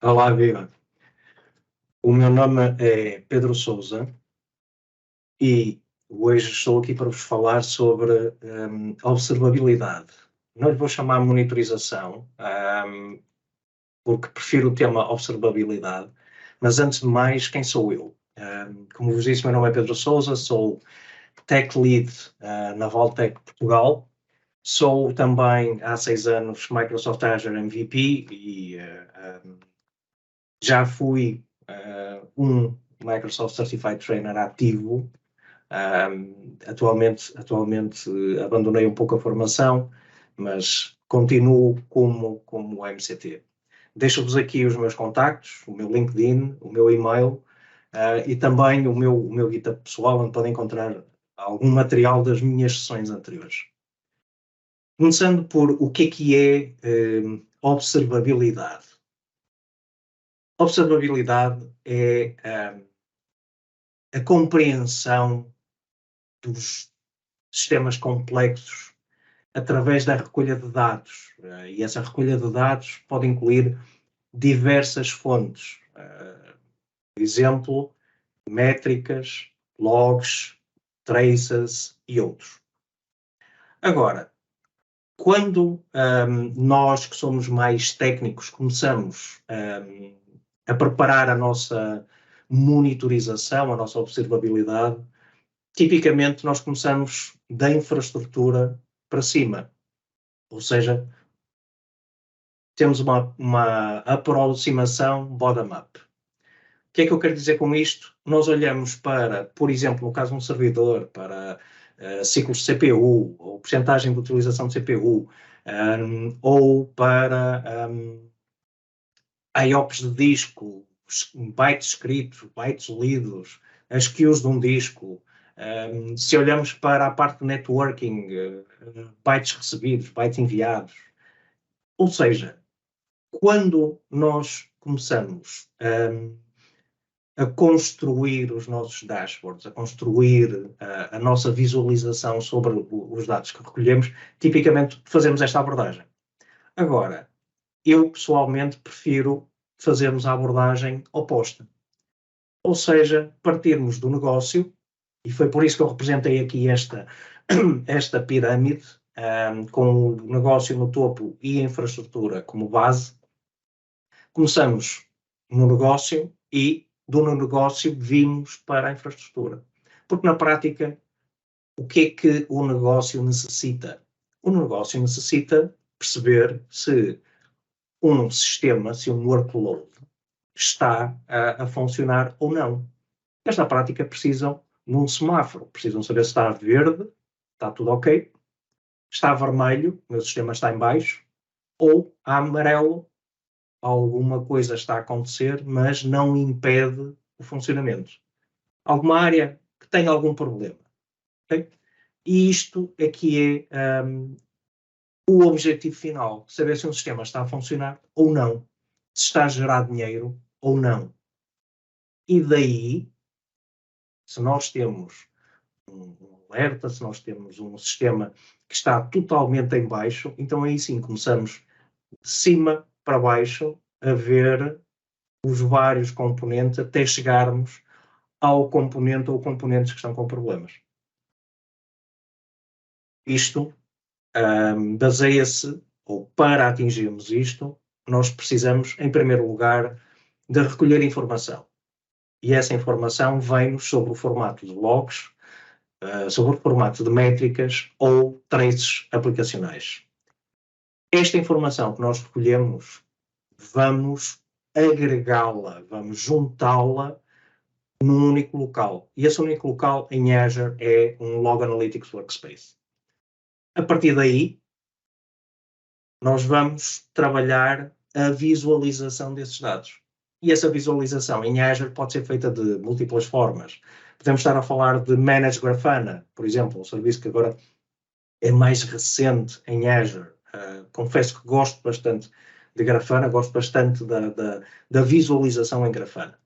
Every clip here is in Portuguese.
Olá, viva. O meu nome é Pedro Sousa e hoje estou aqui para vos falar sobre observabilidade. Não lhe vou chamar monitorização, porque prefiro o tema observabilidade, mas antes de mais, quem sou eu? Como vos disse, meu nome é Pedro Sousa, sou Tech Lead na Valtech Portugal. Sou também, há 6 anos, Microsoft Azure MVP e já fui um Microsoft Certified Trainer ativo. Atualmente abandonei um pouco a formação, mas continuo como MCT. Deixo-vos aqui os meus contactos, o meu LinkedIn, o meu e-mail e também o meu GitHub pessoal, onde podem encontrar algum material das minhas sessões anteriores. Começando por o que é observabilidade. Observabilidade é a compreensão dos sistemas complexos através da recolha de dados. E essa recolha de dados pode incluir diversas fontes. Por exemplo, métricas, logs, traces e outros. Agora, quando nós que somos mais técnicos começamos a preparar a nossa monitorização, a nossa observabilidade, tipicamente nós começamos da infraestrutura para cima. Ou seja, temos uma aproximação bottom-up. O que é que eu quero dizer com isto? Nós olhamos para, por exemplo, no caso de um servidor, para ciclos de CPU, ou percentagem de utilização de CPU, ou para IOPS de disco, bytes escritos, bytes lidos, as queues de um disco. Se olhamos para a parte de networking, bytes recebidos, bytes enviados. Ou seja, quando nós começamos a construir os nossos dashboards, a construir a nossa visualização sobre os dados que recolhemos, tipicamente fazemos esta abordagem. Agora, eu pessoalmente prefiro fazermos a abordagem oposta. Ou seja, partirmos do negócio, e foi por isso que eu representei aqui esta pirâmide, com o negócio no topo e a infraestrutura como base. Começamos no negócio e do negócio vimos para a infraestrutura. Porque na prática, o que é que o negócio necessita? O negócio necessita perceber se um sistema, se um workload está a funcionar ou não. Mas na prática precisam de um semáforo, precisam saber se está verde, está tudo ok, está vermelho, o meu sistema está em baixo, ou amarelo, alguma coisa está a acontecer, mas não impede o funcionamento. Alguma área que tem algum problema. Okay? E isto é que é o objetivo final, saber se um sistema está a funcionar ou não, se está a gerar dinheiro ou não. E daí, se nós temos um alerta, se nós temos um sistema que está totalmente em baixo, então aí sim começamos de cima para baixo a ver os vários componentes até chegarmos ao componente ou componentes que estão com problemas. Isto baseia-se, ou para atingirmos isto, nós precisamos, em primeiro lugar, de recolher informação. E essa informação vem-nos sobre o formato de logs, sobre o formato de métricas ou traces aplicacionais. Esta informação que nós recolhemos, vamos agregá-la, vamos juntá-la num único local. E esse único local em Azure é um Log Analytics Workspace. A partir daí, nós vamos trabalhar a visualização desses dados. E essa visualização em Azure pode ser feita de múltiplas formas. Podemos estar a falar de Managed Grafana, por exemplo, um serviço que agora é mais recente em Azure. Confesso que gosto bastante de Grafana, gosto bastante da visualização em Grafana.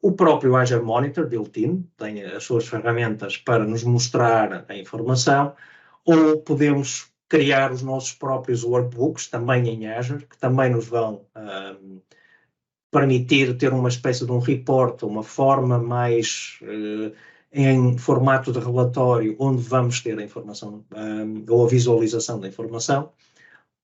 O próprio Azure Monitor, built-in, tem as suas ferramentas para nos mostrar a informação, ou podemos criar os nossos próprios workbooks, também em Azure, que também nos vão permitir ter uma espécie de um report, uma forma mais em formato de relatório, onde vamos ter a informação ou a visualização da informação,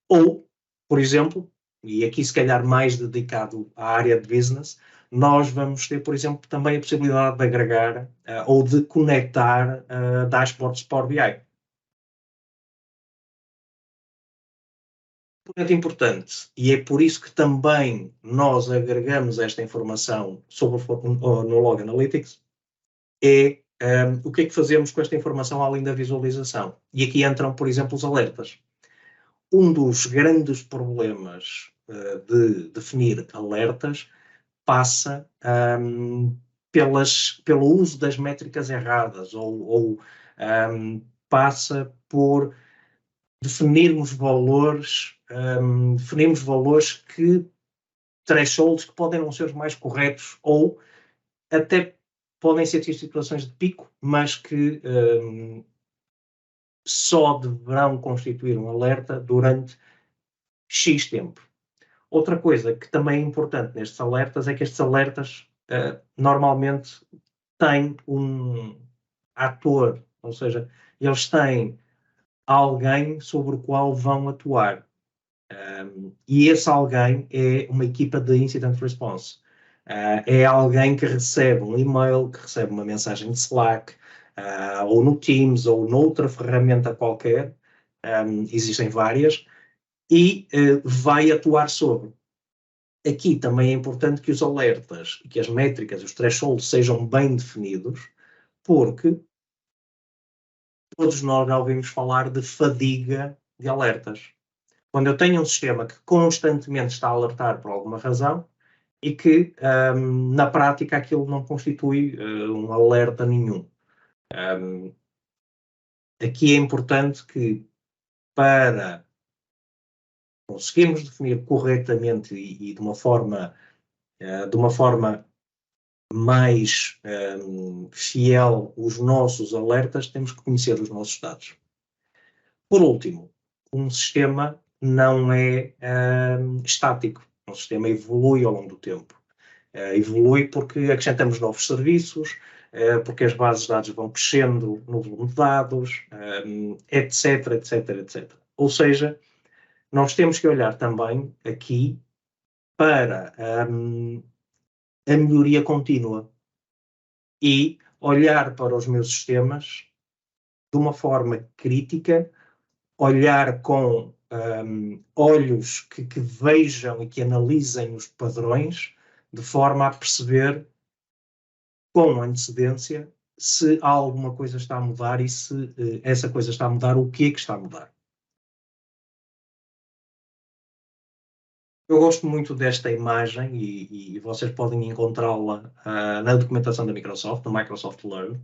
ou, por exemplo, e aqui se calhar mais dedicado à área de business, nós vamos ter, por exemplo, também a possibilidade de agregar ou de conectar dashboards Power BI. Muito importante, e é por isso que também nós agregamos esta informação no Log Analytics, é o que é que fazemos com esta informação além da visualização. E aqui entram, por exemplo, os alertas. Um dos grandes problemas de definir alertas passa pelo uso das métricas erradas, ou passa por definirmos valores que thresholds que podem não ser os mais corretos, ou até podem ser situações de pico, mas que só deverão constituir um alerta durante X tempo. Outra coisa que também é importante nestes alertas é que estes alertas normalmente têm um ator, ou seja, eles têm alguém sobre o qual vão atuar. E esse alguém é uma equipa de Incident Response. É alguém que recebe um e-mail, que recebe uma mensagem de Slack, ou no Teams, ou noutra ferramenta qualquer, existem várias, e vai atuar sobre. Aqui também é importante que os alertas, que as métricas, os thresholds sejam bem definidos, porque todos nós já ouvimos falar de fadiga de alertas. Quando eu tenho um sistema que constantemente está a alertar por alguma razão e que, na prática, aquilo não constitui um alerta nenhum. Aqui é importante que, para conseguirmos definir corretamente e de uma forma mais fiel os nossos alertas, temos que conhecer os nossos dados. Por último, um sistema não é estático. Um sistema evolui ao longo do tempo. Evolui porque acrescentamos novos serviços, porque as bases de dados vão crescendo no volume de dados, etc, etc, etc. Ou seja, nós temos que olhar também aqui para a melhoria contínua e olhar para os meus sistemas de uma forma crítica, olhar com olhos que vejam e que analisem os padrões, de forma a perceber com antecedência se alguma coisa está a mudar e se essa coisa está a mudar, o que é que está a mudar. Eu gosto muito desta imagem e vocês podem encontrá-la na documentação da Microsoft, no Microsoft Learn,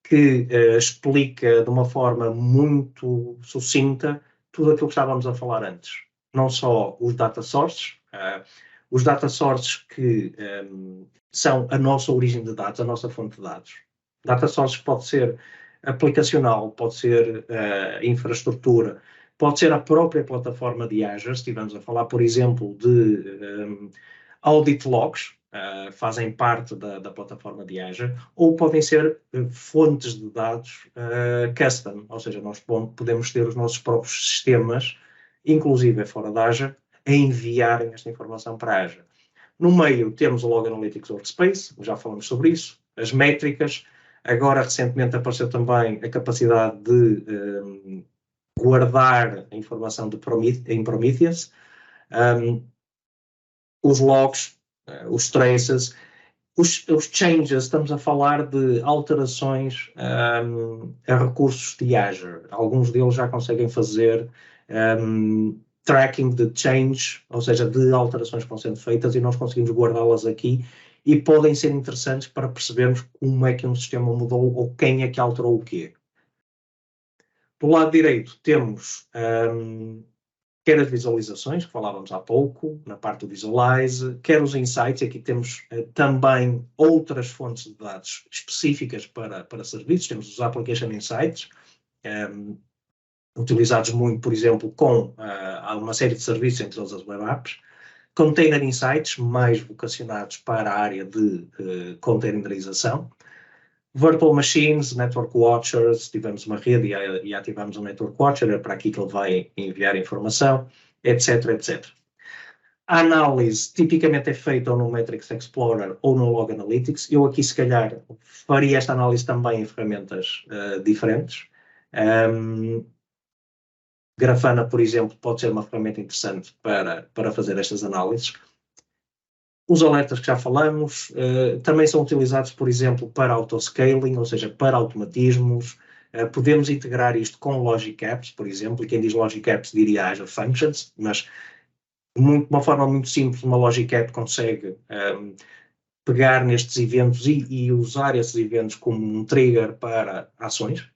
que explica de uma forma muito sucinta tudo aquilo que estávamos a falar antes. Não só os data sources que são a nossa origem de dados, a nossa fonte de dados. Data sources pode ser aplicacional, pode ser infraestrutura, pode ser a própria plataforma de Azure. Estivemos a falar, por exemplo, de audit logs, fazem parte da plataforma de Azure, ou podem ser fontes de dados custom, ou seja, nós podemos ter os nossos próprios sistemas, inclusive fora da Azure, a enviarem esta informação para a Azure. No meio temos o Log Analytics Workspace, já falamos sobre isso, as métricas. Agora, recentemente, apareceu também a capacidade de guardar a informação em Prometheus, os logs, os traces, os changes. Estamos a falar de alterações a recursos de Azure. Alguns deles já conseguem fazer tracking de change, ou seja, de alterações que vão sendo feitas, e nós conseguimos guardá-las aqui, e podem ser interessantes para percebermos como é que um sistema mudou ou quem é que alterou o quê. Do lado direito temos quer as visualizações, que falávamos há pouco, na parte do Visualize, quer os insights. Aqui temos também outras fontes de dados específicas para serviços. Temos os Application Insights, utilizados muito, por exemplo, com uma série de serviços, entre eles as web apps, Container Insights, mais vocacionados para a área de containerização. Virtual Machines, Network Watchers, tivemos uma rede e ativamos um Network Watcher, é para aqui que ele vai enviar informação, etc, etc. A análise tipicamente é feita ou no Metrics Explorer ou no Log Analytics. Eu aqui, se calhar, faria esta análise também em ferramentas diferentes. Grafana, por exemplo, pode ser uma ferramenta interessante para fazer estas análises. Os alertas que já falamos também são utilizados, por exemplo, para autoscaling, ou seja, para automatismos. Podemos integrar isto com Logic Apps, por exemplo, e quem diz Logic Apps diria Azure Functions, mas de uma forma muito simples, uma Logic App consegue pegar nestes eventos e usar esses eventos como um trigger para ações.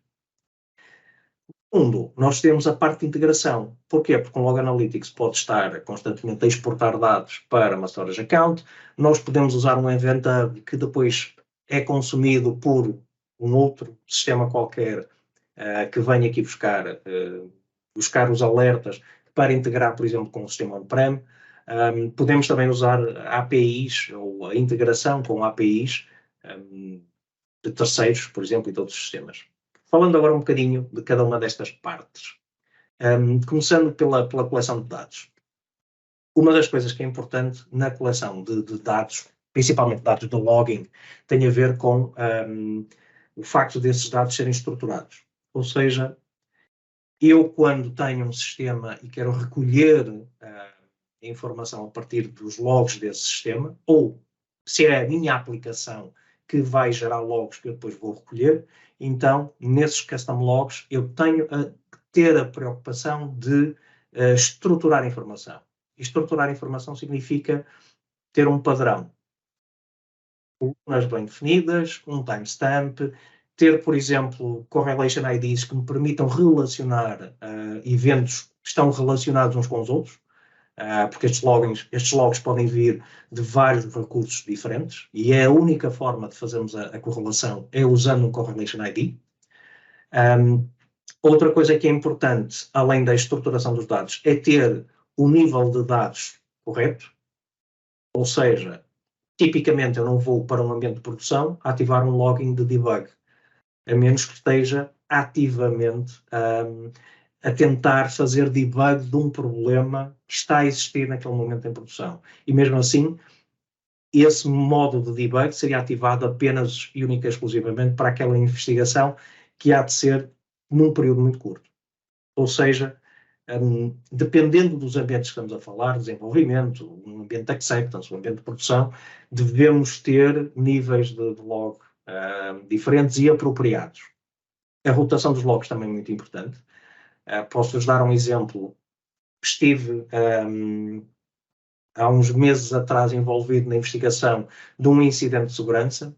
Segundo, nós temos a parte de integração. Porquê? Porque o Log Analytics pode estar constantemente a exportar dados para uma storage account. Nós podemos usar um Event Hub que depois é consumido por um outro sistema qualquer que venha aqui buscar os alertas para integrar, por exemplo, com o sistema on-prem. Podemos também usar APIs ou a integração com APIs de terceiros, por exemplo, e de outros sistemas. Falando agora um bocadinho de cada uma destas partes. Começando pela coleção de dados. Uma das coisas que é importante na coleção de dados, principalmente dados de logging, tem a ver com o facto desses dados serem estruturados. Ou seja, eu quando tenho um sistema e quero recolher a informação a partir dos logs desse sistema, ou se é a minha aplicação que vai gerar logs que eu depois vou recolher, então, nesses custom logs, eu tenho a ter a preocupação de estruturar a informação. E estruturar a informação significa ter um padrão. Colunas bem definidas, um timestamp, ter, por exemplo, correlation IDs que me permitam relacionar eventos que estão relacionados uns com os outros, porque estes logs podem vir de vários recursos diferentes e é a única forma de fazermos a correlação é usando um correlation ID. Outra coisa que é importante, além da estruturação dos dados, é ter o nível de dados correto, ou seja, tipicamente eu não vou para um ambiente de produção ativar um logging de debug, a menos que esteja ativamente a tentar fazer debug de um problema que está a existir naquele momento em produção. E mesmo assim, esse modo de debug seria ativado apenas e única e exclusivamente para aquela investigação que há de ser num período muito curto. Ou seja, dependendo dos ambientes que estamos a falar, desenvolvimento, um ambiente de acceptance, um ambiente de produção, devemos ter níveis de log diferentes e apropriados. A rotação dos logs também é muito importante. Posso-vos dar um exemplo. Estive há uns meses atrás envolvido na investigação de um incidente de segurança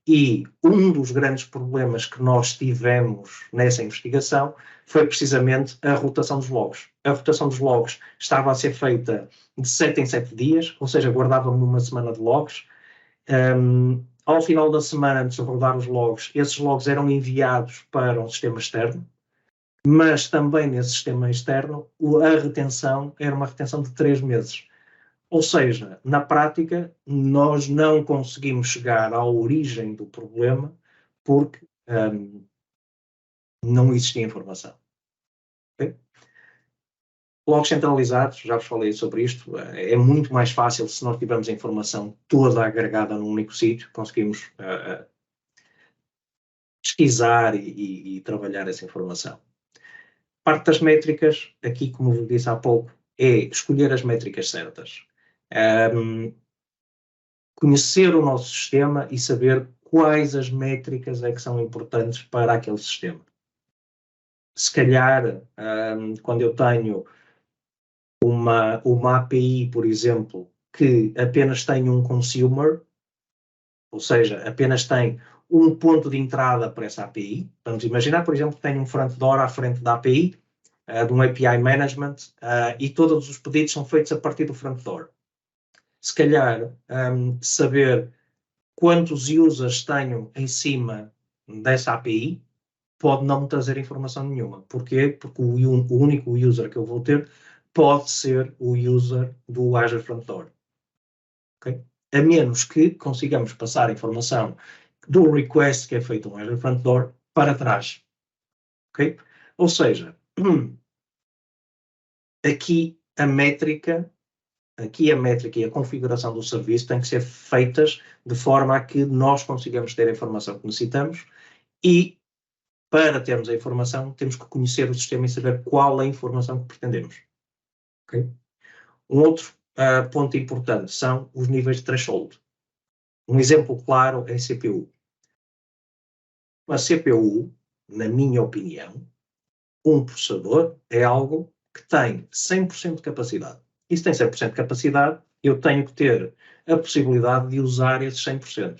e um dos grandes problemas que nós tivemos nessa investigação foi precisamente a rotação dos logs. A rotação dos logs estava a ser feita de 7 em 7 dias, ou seja, guardava-me uma semana de logs. Ao final da semana, antes de rodar os logs, esses logs eram enviados para um sistema externo, mas também nesse sistema externo a retenção era uma retenção de 3 meses. Ou seja, na prática, nós não conseguimos chegar à origem do problema porque não existia informação. Okay? Logs centralizados, já vos falei sobre isto, é muito mais fácil se nós tivermos a informação toda agregada num único sítio, conseguimos pesquisar e trabalhar essa informação. Parte das métricas, aqui como vos disse há pouco, é escolher as métricas certas. Conhecer o nosso sistema e saber quais as métricas é que são importantes para aquele sistema. Se calhar, quando eu tenho uma API, por exemplo, que apenas tem um consumer, ou seja, apenas tem um ponto de entrada para essa API. Vamos imaginar, por exemplo, que tenho um front door à frente da API, de um API Management, e todos os pedidos são feitos a partir do front door. Se calhar, saber quantos users tenho em cima dessa API pode não me trazer informação nenhuma. Porquê? Porque o único user que eu vou ter pode ser o user do Azure Front Door. Okay? A menos que consigamos passar a informação do request que é feito no Azure Front Door para trás. Okay? Ou seja, aqui a métrica e a configuração do serviço têm que ser feitas de forma a que nós consigamos ter a informação que necessitamos e, para termos a informação, temos que conhecer o sistema e saber qual é a informação que pretendemos. Okay? Um outro ponto importante são os níveis de threshold. Um exemplo claro é a CPU. A CPU, na minha opinião, um processador é algo que tem 100% de capacidade. E se tem 100% de capacidade, eu tenho que ter a possibilidade de usar esses 100%. O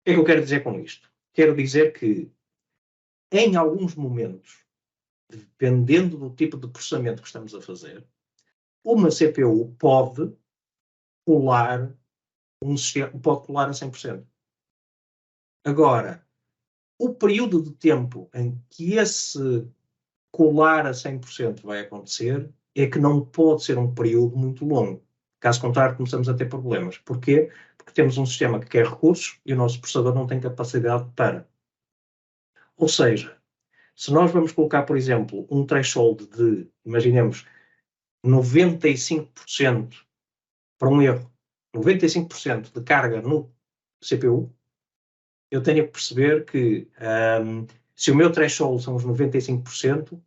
que é que eu quero dizer com isto? Quero dizer que, em alguns momentos, dependendo do tipo de processamento que estamos a fazer, uma CPU pode pular pode pular a 100%. Agora, o período de tempo em que esse colar a 100% vai acontecer é que não pode ser um período muito longo. Caso contrário, começamos a ter problemas. Porquê? Porque temos um sistema que quer recursos e o nosso processador não tem capacidade para. Ou seja, se nós vamos colocar, por exemplo, um threshold de, imaginemos, 95% para um erro, 95% de carga no CPU, eu tenho que perceber que se o meu threshold são os 95%,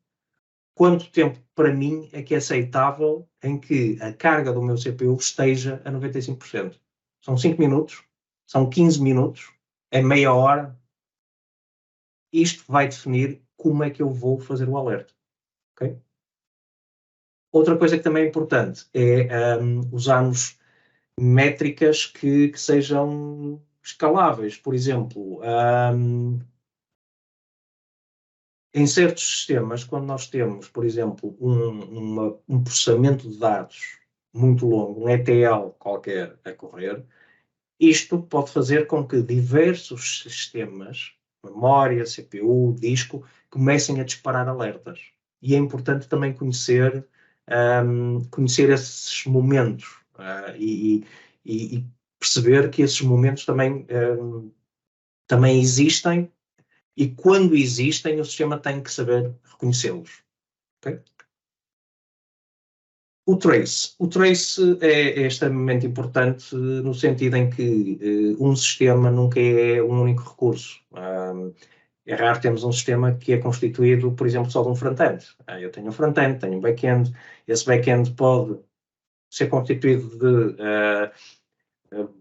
quanto tempo para mim é que é aceitável em que a carga do meu CPU esteja a 95%? São 5 minutos? São 15 minutos? É meia hora? Isto vai definir como é que eu vou fazer o alerta. Okay? Outra coisa que também é importante é usarmos métricas que sejam escaláveis. Por exemplo, em certos sistemas, quando nós temos, por exemplo, um processamento de dados muito longo, um ETL qualquer a correr, isto pode fazer com que diversos sistemas, memória, CPU, disco, comecem a disparar alertas. E é importante também conhecer esses momentos e perceber que esses momentos também existem e quando existem o sistema tem que saber reconhecê-los. Okay? O trace é extremamente importante no sentido em que um sistema nunca é um único recurso. É raro termos um sistema que é constituído, por exemplo, só de um front-end. Eu tenho um front-end, tenho um back-end, esse back-end pode ser constituído de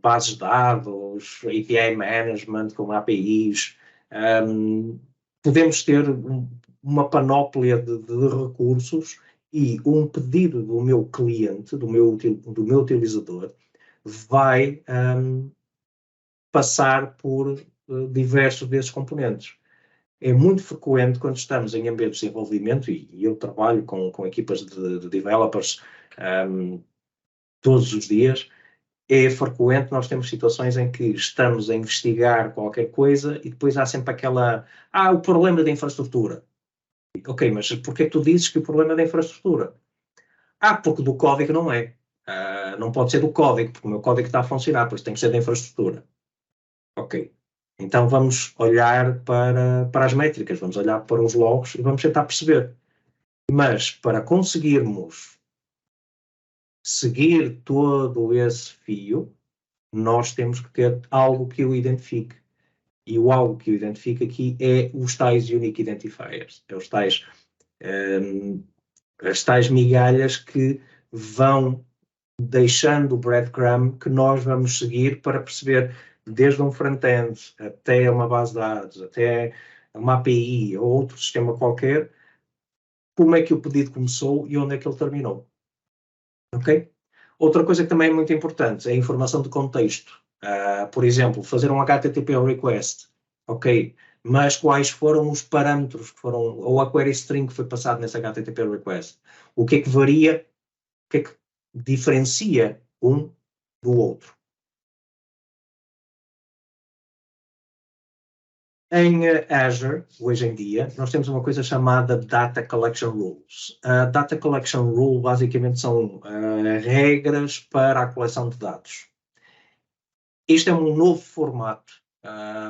bases de dados, API management, com APIs. Podemos ter uma panóplia de recursos e um pedido do meu cliente, do meu utilizador, vai passar por diversos desses componentes. É muito frequente quando estamos em ambientes de desenvolvimento, e eu trabalho com equipas de developers todos os dias, é frequente nós temos situações em que estamos a investigar qualquer coisa e depois há sempre o problema da infraestrutura. Ok, mas porquê que tu dizes que o problema é da infraestrutura? Porque do código não é. Não pode ser do código, porque o meu código está a funcionar, pois tem que ser da infraestrutura. Ok. Então vamos olhar para as métricas, vamos olhar para os logs e vamos tentar perceber. Mas para conseguirmos seguir todo esse fio, nós temos que ter algo que o identifique. E o algo que o identifica aqui é os tais Unique Identifiers. É os tais, as tais migalhas que vão deixando o breadcrumb que nós vamos seguir para perceber, desde um front-end até uma base de dados, até uma API ou outro sistema qualquer, como é que o pedido começou e onde é que ele terminou. Ok? Outra coisa que também é muito importante é a informação de contexto. Por exemplo, fazer um HTTP request. Ok, mas quais foram os parâmetros que foram, ou a query string que foi passado nesse HTTP request? O que é que varia, o que é que diferencia um do outro? Em Azure, hoje em dia, nós temos uma coisa chamada Data Collection Rules. A Data Collection Rule, basicamente, são regras para a coleção de dados. Isto é um novo formato.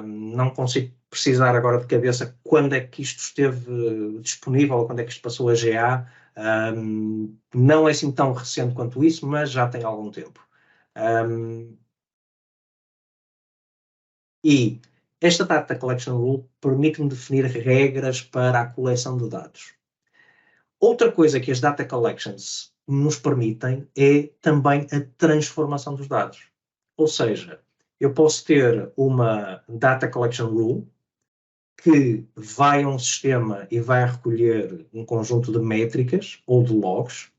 Não consigo precisar agora de cabeça quando é que isto esteve disponível, ou quando é que isto passou a GA. Não é assim tão recente quanto isso, mas já tem algum tempo. E esta Data Collection Rule permite-me definir regras para a coleção de dados. Outra coisa que as Data Collections nos permitem é também a transformação dos dados. Ou seja, eu posso ter uma Data Collection Rule que vai a um sistema e vai recolher um conjunto de métricas ou de logs,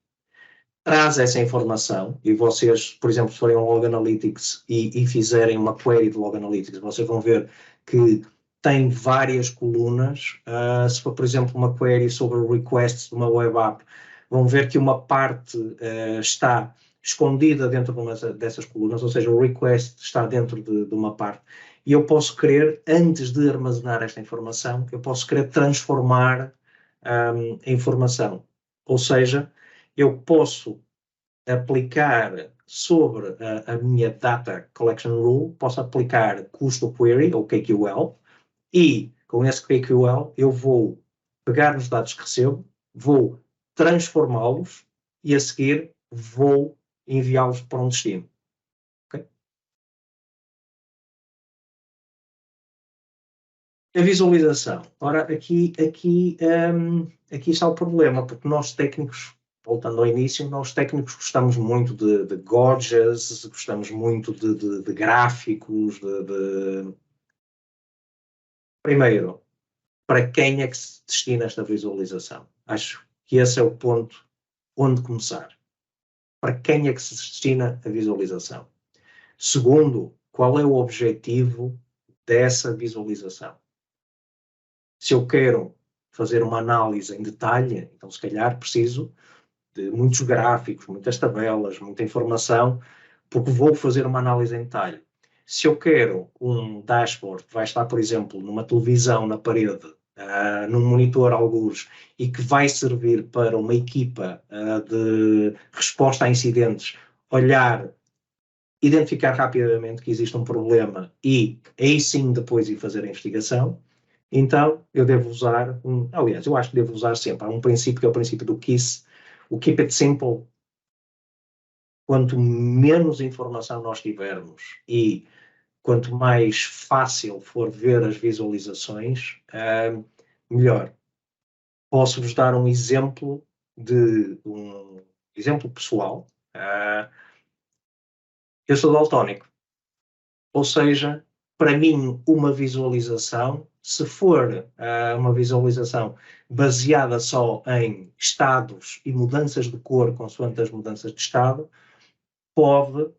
traz essa informação, e vocês, por exemplo, se forem ao Log Analytics e fizerem uma query de Log Analytics, vocês vão ver que tem várias colunas. Se for, por exemplo, uma query sobre requests de uma web app, vão ver que uma parte está escondida dentro de uma dessas colunas, ou seja, o request está dentro de uma parte. E eu posso querer, antes de armazenar esta informação, eu posso querer transformar a informação. Ou seja, eu posso aplicar sobre a minha Data Collection Rule, posso aplicar custo query, ou KQL, e com esse KQL eu vou pegar nos dados que recebo, vou transformá-los e a seguir vou enviá-los para um destino. Okay? A visualização. Ora, aqui está o problema, porque nós técnicos, voltando ao início, nós técnicos gostamos muito de gorgeous, gostamos muito de gráficos, Primeiro, para quem é que se destina esta visualização? Acho que esse é o ponto onde começar. Para quem é que se destina a visualização? Segundo, qual é o objetivo dessa visualização? Se eu quero fazer uma análise em detalhe, então se calhar preciso de muitos gráficos, muitas tabelas, muita informação, porque vou fazer uma análise em detalhe. Se eu quero um dashboard que vai estar, por exemplo, numa televisão na parede, num monitor algures, e que vai servir para uma equipa de resposta a incidentes, olhar, identificar rapidamente que existe um problema e aí sim depois ir fazer a investigação, então eu devo usar, aliás, eu acho que devo usar sempre, há um princípio que é o princípio do KISS, o Keep It Simple. Quanto menos informação nós tivermos e quanto mais fácil for ver as visualizações, melhor. Posso-vos dar um exemplo pessoal. Eu sou daltónico, ou seja, para mim uma visualização, se for uma visualização baseada só em estados e mudanças de cor consoante as mudanças de estado, pode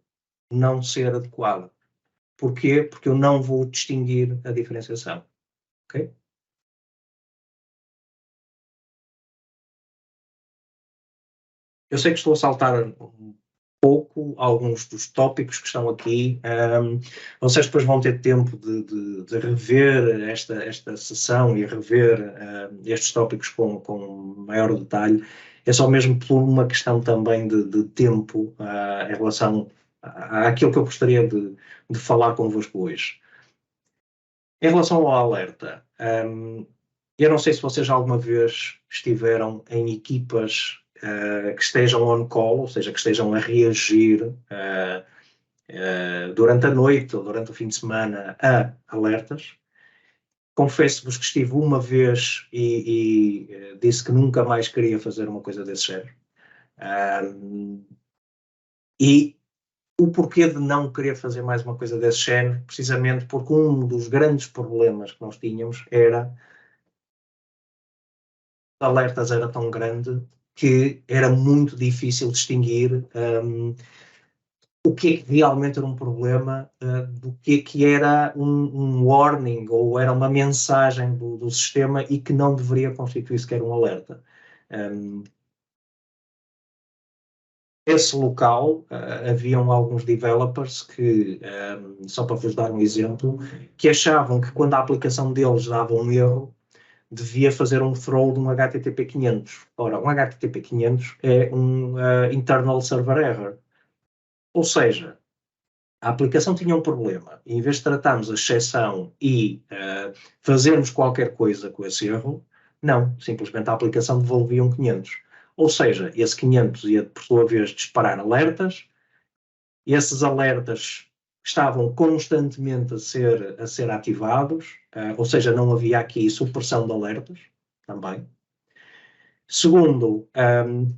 não ser adequada. Porquê? Porque eu não vou distinguir a diferenciação. Ok? Eu sei que estou a saltar um pouco alguns dos tópicos que estão aqui. Vocês depois vão ter tempo de rever esta sessão e rever estes tópicos com maior detalhe. É só mesmo por uma questão também de tempo em relação àquilo que eu gostaria de falar convosco hoje. Em relação ao alerta, eu não sei se vocês alguma vez estiveram em equipas que estejam on-call, ou seja, que estejam a reagir durante a noite ou durante o fim de semana a alertas. Confesso-vos que estive uma vez e disse que nunca mais queria fazer uma coisa desse género. E o porquê de não querer fazer mais uma coisa desse género, precisamente porque um dos grandes problemas que nós tínhamos era alertas era tão grande que era muito difícil distinguir o que é que realmente era um problema do que é que era um warning ou era uma mensagem do sistema e que não deveria constituir sequer um alerta. Esse local, haviam alguns developers que, só para vos dar um exemplo, que achavam que quando a aplicação deles dava um erro, devia fazer um throw de um HTTP 500. Ora, um HTTP 500 é um internal server error. Ou seja, a aplicação tinha um problema. E em vez de tratarmos a exceção e fazermos qualquer coisa com esse erro, não, simplesmente a aplicação devolvia um 500. Ou seja, esse 500 ia, por sua vez, disparar alertas, e esses alertas estavam constantemente a ser ativados, ou seja, não havia aqui supressão de alertas também. Segundo,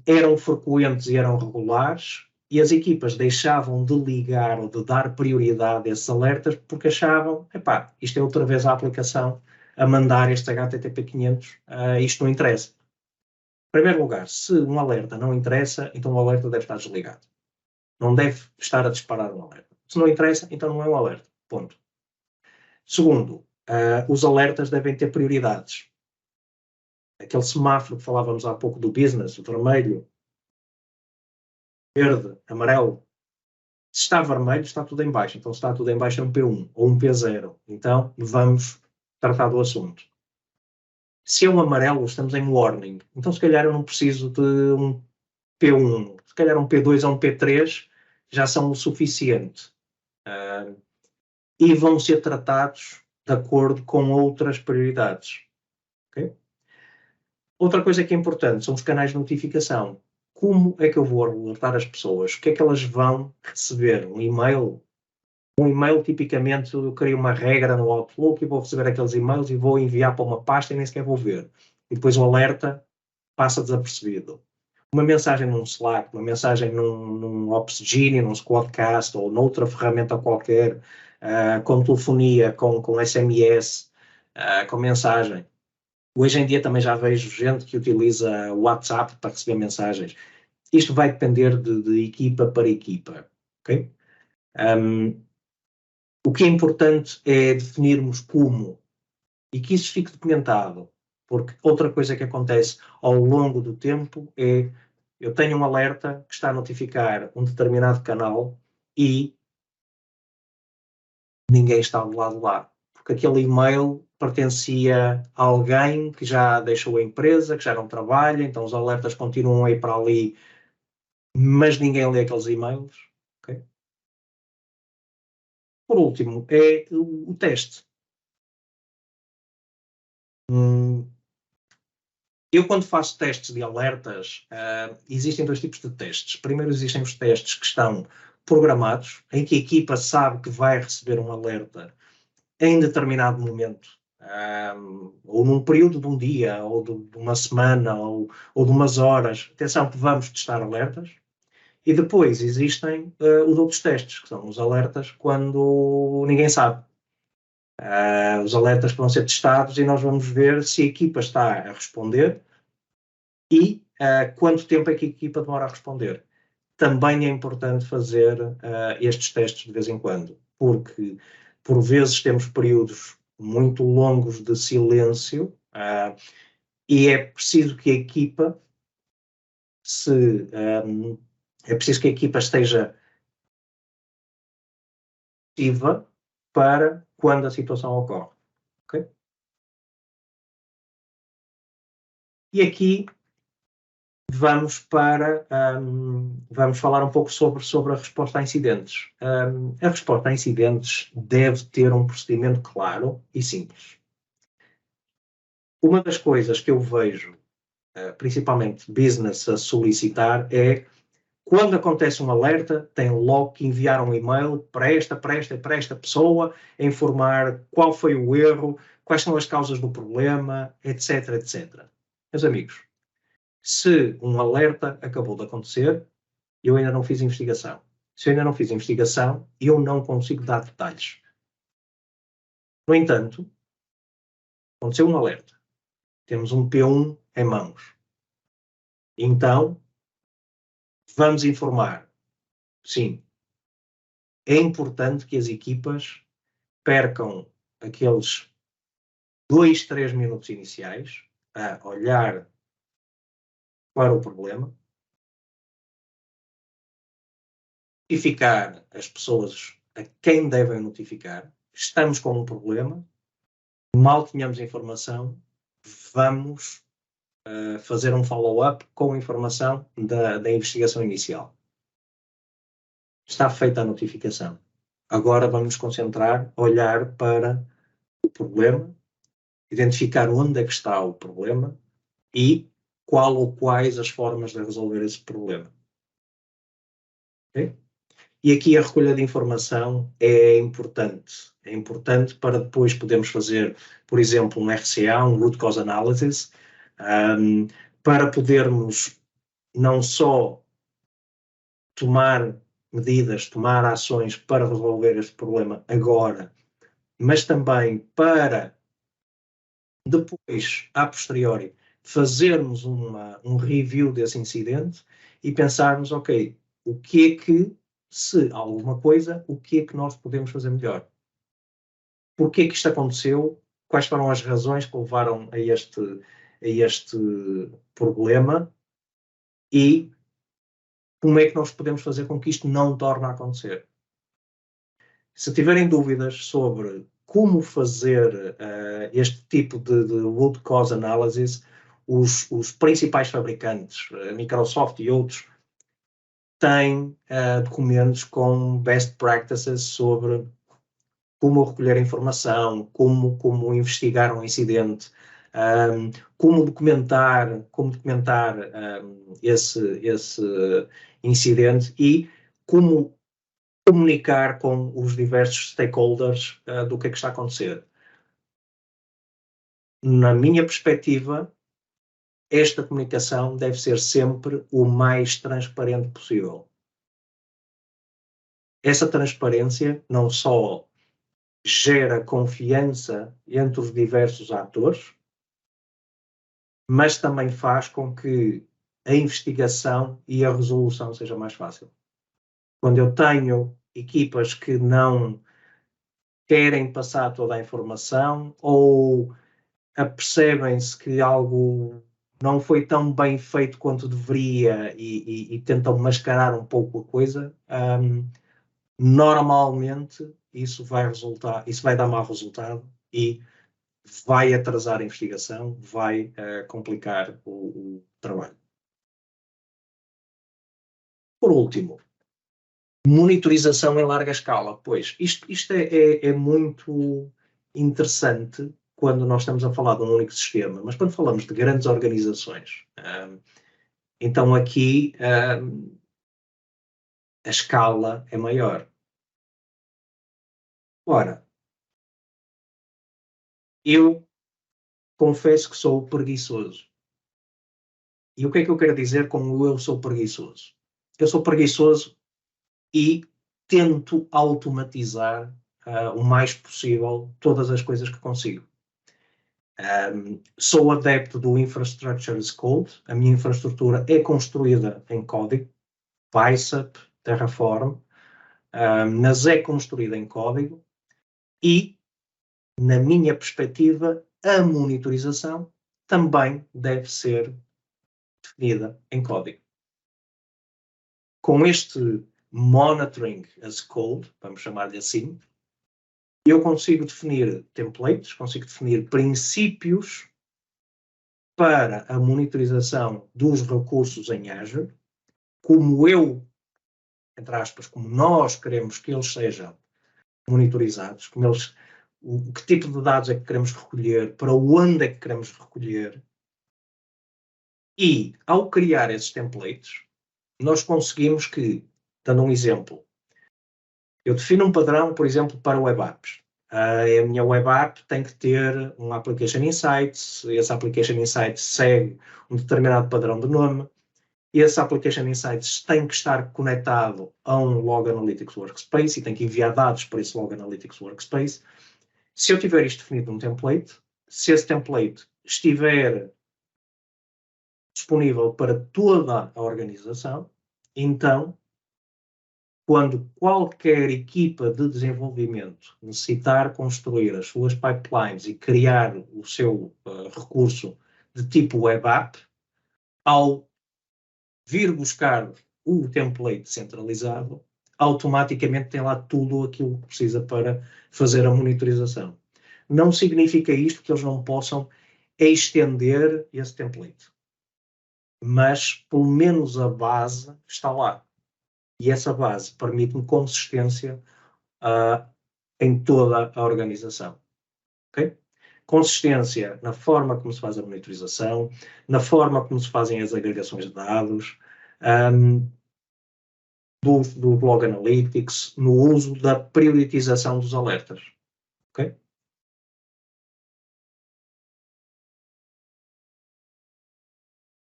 eram frequentes e eram regulares, e as equipas deixavam de ligar ou de dar prioridade a esses alertas porque achavam, epá, isto é outra vez a aplicação a mandar este HTTP 500, isto não interessa. Em primeiro lugar, se um alerta não interessa, então o alerta deve estar desligado. Não deve estar a disparar um alerta. Se não interessa, então não é um alerta. Ponto. Segundo, os alertas devem ter prioridades. Aquele semáforo que falávamos há pouco do business, vermelho, verde, amarelo. Se está vermelho, está tudo em baixo. Então, se está tudo em baixo, é um P1 ou um P0. Então, vamos tratar do assunto. Se é um amarelo, estamos em warning. Então, se calhar, eu não preciso de um P1. Se calhar, um P2 ou um P3 já são o suficiente. E vão ser tratados de acordo com outras prioridades. Okay? Outra coisa que é importante são os canais de notificação. Como é que eu vou alertar as pessoas? O que é que elas vão receber? Um e-mail? Um e-mail, tipicamente, eu crio uma regra no Outlook e vou receber aqueles e-mails e vou enviar para uma pasta e nem sequer vou ver. E depois o alerta passa desapercebido. Uma mensagem num Slack, uma mensagem num Ops Genie, num Squadcast ou noutra ferramenta qualquer, com telefonia, com SMS, com mensagem. Hoje em dia também já vejo gente que utiliza o WhatsApp para receber mensagens. Isto vai depender de equipa para equipa. Okay? O que é importante é definirmos como e que isso fique documentado, porque outra coisa que acontece ao longo do tempo é eu tenho um alerta que está a notificar um determinado canal e ninguém está do lado de lá, porque aquele e-mail pertencia a alguém que já deixou a empresa, que já não trabalha, então os alertas continuam a ir para ali, mas ninguém lê aqueles e-mails. Okay? Por último, é o teste. Eu, quando faço testes de alertas, existem dois tipos de testes. Primeiro, existem os testes que estão programados, em que a equipa sabe que vai receber um alerta em determinado momento, ou num período de um dia, ou de uma semana, ou de umas horas. Atenção que vamos testar alertas. E depois existem os outros testes, que são os alertas quando ninguém sabe. Os alertas que vão ser testados e nós vamos ver se a equipa está a responder e quanto tempo é que a equipa demora a responder. Também é importante fazer estes testes de vez em quando, porque por vezes temos períodos muito longos de silêncio e é preciso que a equipa é preciso que a equipa esteja ativa para quando a situação ocorre. Okay? E aqui vamos vamos falar um pouco sobre a resposta a incidentes. A resposta a incidentes deve ter um procedimento claro e simples. Uma das coisas que eu vejo, principalmente business a solicitar, é quando acontece um alerta, tem logo que enviar um e-mail para esta pessoa, a informar qual foi o erro, quais são as causas do problema, etc, etc. Meus amigos, se um alerta acabou de acontecer, eu ainda não fiz investigação. Se eu ainda não fiz investigação, eu não consigo dar detalhes. No entanto, aconteceu um alerta. Temos um P1 em mãos. Então, vamos informar. Sim, é importante que as equipas percam aqueles 2, 3 minutos iniciais a olhar para o problema, notificar as pessoas a quem devem notificar. Estamos com um problema, mal tínhamos informação, vamos fazer um follow-up com a informação da investigação inicial. Está feita a notificação. Agora vamos nos concentrar, olhar para o problema, identificar onde é que está o problema e qual ou quais as formas de resolver esse problema. Okay? E aqui a recolha de informação é importante. É importante para depois podermos fazer, por exemplo, um RCA, um Root Cause Analysis, para podermos não só tomar medidas, tomar ações para resolver este problema agora, mas também para depois, a posteriori, fazermos um review desse incidente e pensarmos, ok, o que é que, se há alguma coisa, o que é que nós podemos fazer melhor? Porquê é que isto aconteceu? Quais foram as razões que levaram a este problema? E como é que nós podemos fazer com que isto não torne a acontecer? Se tiverem dúvidas sobre como fazer este tipo de root cause analysis, os principais fabricantes, a Microsoft e outros, têm documentos com best practices sobre como recolher informação, como investigar um incidente, como documentar esse incidente e como comunicar com os diversos stakeholders do que é que está a acontecer. Na minha perspectiva, esta comunicação deve ser sempre o mais transparente possível. Essa transparência não só gera confiança entre os diversos atores, mas também faz com que a investigação e a resolução seja mais fácil. Quando eu tenho equipas que não querem passar toda a informação ou apercebem-se que algo não foi tão bem feito quanto deveria e tentam mascarar um pouco a coisa, normalmente isso vai dar mau resultado e vai atrasar a investigação, vai complicar o trabalho. Por último, monitorização em larga escala. Pois, isto é muito interessante quando nós estamos a falar de um único sistema, mas quando falamos de grandes organizações, então aqui a escala é maior. Ora, eu confesso que sou preguiçoso. E o que é que eu quero dizer com eu sou preguiçoso? Eu sou preguiçoso e tento automatizar o mais possível todas as coisas que consigo. Sou adepto do Infrastructure as Code. A minha infraestrutura é construída em código, Bicep, Terraform, mas é construída em código e, na minha perspectiva, a monitorização também deve ser definida em código. Com este monitoring as code, vamos chamar-lhe assim, eu consigo definir templates, consigo definir princípios para a monitorização dos recursos em Azure, como eu, entre aspas, como nós queremos que eles sejam monitorizados, que tipo de dados é que queremos recolher, para onde é que queremos recolher. E, ao criar esses templates, nós conseguimos que, dando um exemplo, eu defino um padrão, por exemplo, para web apps. A minha web app tem que ter um Application Insights, esse Application Insights segue um determinado padrão de nome, esse Application Insights tem que estar conectado a um Log Analytics Workspace e tem que enviar dados para esse Log Analytics Workspace. Se eu tiver isto definido num template, se esse template estiver disponível para toda a organização, então, quando qualquer equipa de desenvolvimento necessitar construir as suas pipelines e criar o seu recurso de tipo web app, ao vir buscar o template centralizado, automaticamente tem lá tudo aquilo que precisa para fazer a monitorização. Não significa isto que eles não possam estender esse template, mas pelo menos a base está lá. E essa base permite-me consistência em toda a organização. Okay? Consistência na forma como se faz a monitorização, na forma como se fazem as agregações de dados, do Log Analytics, no uso da prioritização dos alertas. Okay?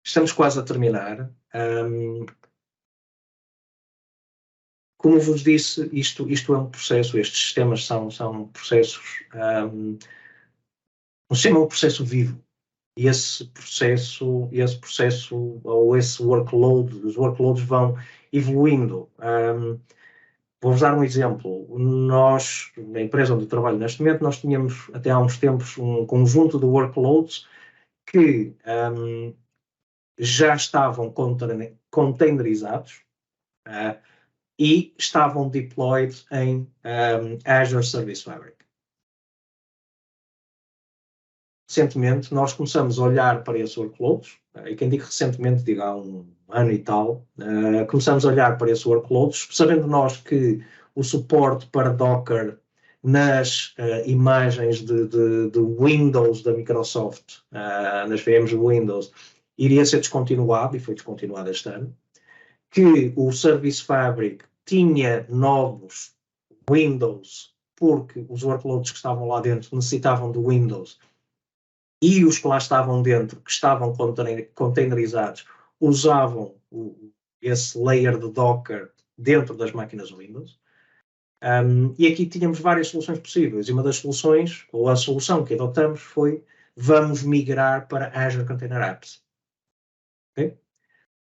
Estamos quase a terminar. Como vos disse, isto é um processo, estes sistemas são processos, um sistema é um processo vivo. E esse processo ou esse workload, os workloads vão evoluindo. Vou-vos dar um exemplo. Nós, na empresa onde eu trabalho neste momento, nós tínhamos até há uns tempos um conjunto de workloads que já estavam containerizados e estavam deployed em Azure Service Fabric. Recentemente, nós começamos a olhar para esses workloads, e quem digo recentemente, digo há um ano e tal, começamos a olhar para esses workloads, sabendo nós que o suporte para Docker nas imagens de Windows da Microsoft, nas VMs de Windows, iria ser descontinuado, e foi descontinuado este ano, que o Service Fabric tinha novos Windows, porque os workloads que estavam lá dentro necessitavam de Windows, e os que lá estavam dentro, que estavam containerizados, usavam esse layer de Docker dentro das máquinas Windows. E aqui tínhamos várias soluções possíveis, e uma das soluções, ou a solução que adotamos foi, vamos migrar para Azure Container Apps. Okay?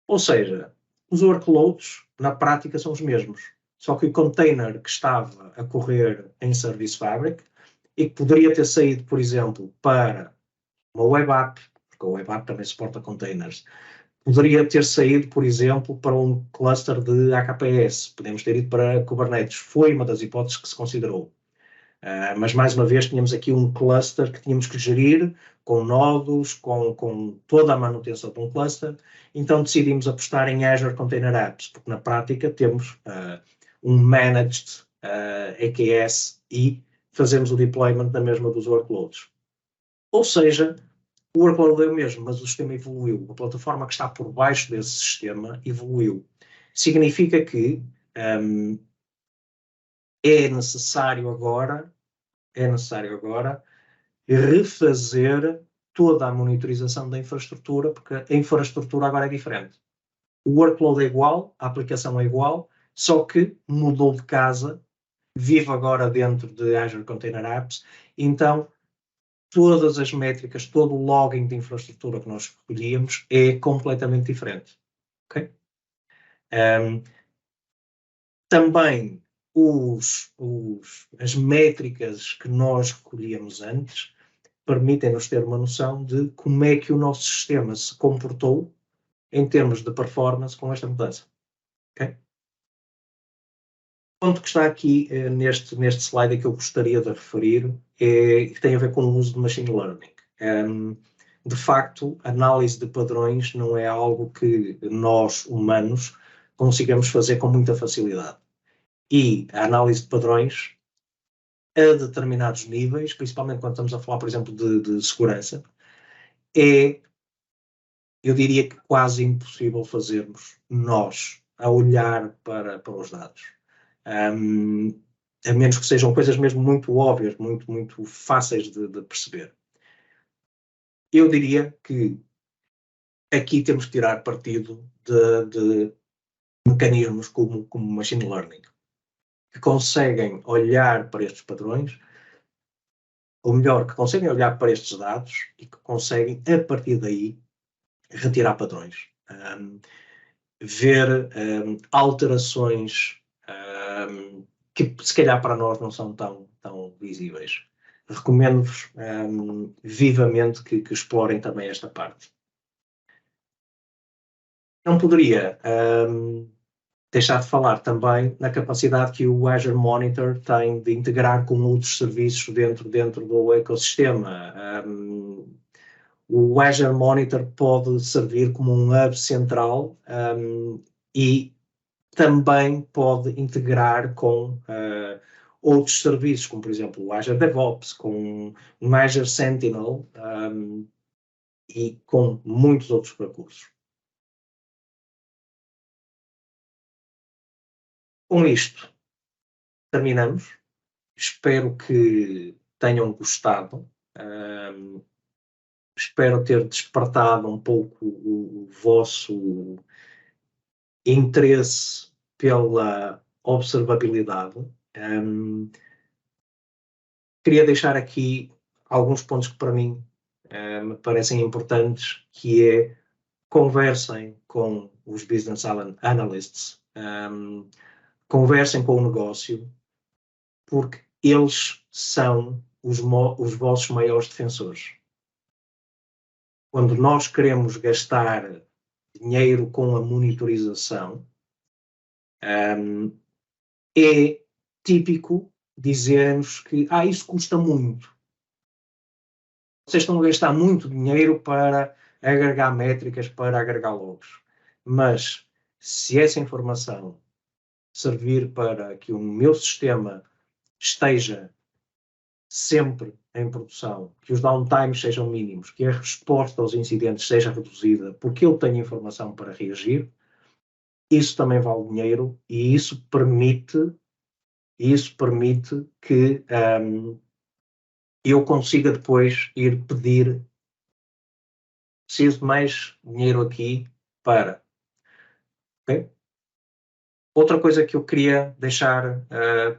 Ou seja, os workloads, na prática, são os mesmos, só que o container que estava a correr em Service Fabric e que poderia ter saído, por exemplo, para uma web app, porque a web app também suporta containers, poderia ter saído, por exemplo, para um cluster de AKS, podemos ter ido para Kubernetes, foi uma das hipóteses que se considerou. Mas, mais uma vez, tínhamos aqui um cluster que tínhamos que gerir, com nodos, com toda a manutenção de um cluster, então decidimos apostar em Azure Container Apps, porque na prática temos um managed AKS e fazemos o deployment da mesma dos workloads. Ou seja, o workload é o mesmo, mas o sistema evoluiu. A plataforma que está por baixo desse sistema evoluiu. Significa que é necessário agora refazer toda a monitorização da infraestrutura, porque a infraestrutura agora é diferente. O workload é igual, a aplicação é igual, só que mudou de casa, vive agora dentro de Azure Container Apps, então todas as métricas, todo o logging de infraestrutura que nós recolhíamos é completamente diferente. Okay? Também as métricas que nós recolhíamos antes permitem-nos ter uma noção de como é que o nosso sistema se comportou em termos de performance com esta mudança. Okay? O ponto que está aqui neste slide é que eu gostaria de referir que tem a ver com o uso de Machine Learning. De facto, análise de padrões não é algo que nós, humanos, consigamos fazer com muita facilidade. E a análise de padrões, a determinados níveis, principalmente quando estamos a falar, por exemplo, de segurança, eu diria que quase impossível fazermos nós, a olhar para os dados. A menos que sejam coisas mesmo muito óbvias, muito fáceis de perceber. Eu diria que aqui temos que tirar partido de mecanismos como Machine Learning, que conseguem olhar para estes padrões, ou melhor, que conseguem olhar para estes dados e que conseguem, a partir daí, retirar padrões. Ver alterações que se calhar para nós não são tão visíveis. Recomendo-vos vivamente que explorem também esta parte. Não poderia deixar de falar também na capacidade que o Azure Monitor tem de integrar com outros serviços dentro do ecossistema. O Azure Monitor pode servir como um hub central e também pode integrar com outros serviços, como por exemplo o Azure DevOps, com o Azure Sentinel e com muitos outros recursos. Com isto, terminamos. Espero que tenham gostado. Espero ter despertado um pouco o vosso interesse pela observabilidade. Queria deixar aqui alguns pontos que para mim me parecem importantes, que é conversem com os business analysts, conversem com o negócio, porque eles são os vossos maiores defensores. Quando nós queremos gastar dinheiro com a monitorização, é típico dizer-nos que isso custa muito. Vocês estão a gastar muito dinheiro para agregar métricas, para agregar logs. Mas se essa informação servir para que o meu sistema esteja sempre em produção, que os downtimes sejam mínimos, que a resposta aos incidentes seja reduzida, porque eu tenho informação para reagir, isso também vale dinheiro e isso permite que eu consiga depois ir pedir, preciso de mais dinheiro aqui para. Okay? Outra coisa que eu queria deixar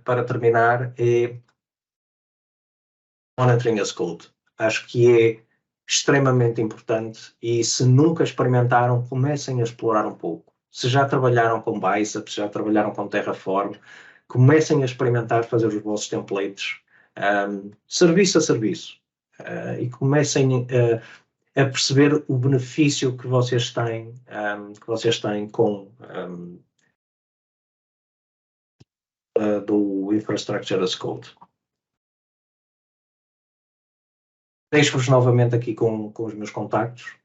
para terminar é monitoring as code. Acho que é extremamente importante e se nunca experimentaram, comecem a explorar um pouco. Se já trabalharam com Bicep, se já trabalharam com Terraform, comecem a experimentar fazer os vossos templates, serviço a serviço, e comecem a perceber o benefício que vocês têm com do Infrastructure as Code. Deixo-vos novamente aqui com os meus contactos.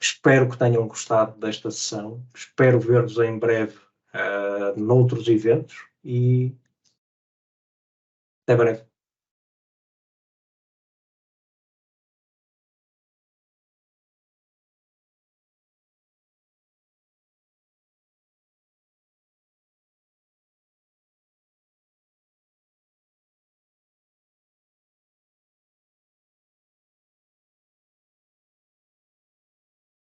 Espero que tenham gostado desta sessão. Espero ver-vos em breve noutros eventos e até breve.